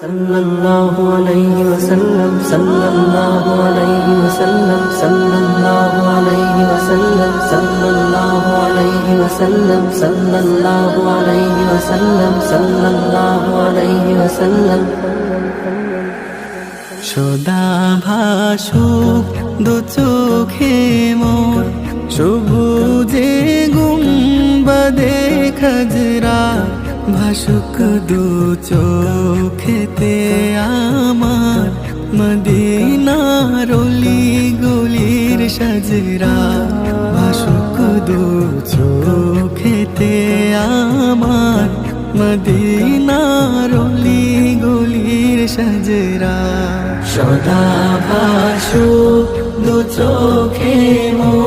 sallallahu alayhi wa sallam, sallallahu alayhi wa sallam, sallallahu alayhi wa sallam, sallallahu alayhi wa sallam, sallallahu alayhi wa sallam, sallallahu alayhi wa sallam. সদা ভাসুক দু চোখে মোর, সবুজে গুম্বাদে খাজরা, ভাসুক দু চোখেতে আমার মদিনার অলি গলির সাজরা, ভাসুক দু চোখেতে আমার মদিনার অলি গলির সাজরা। সদা ভাসুক দু চোখে মোর,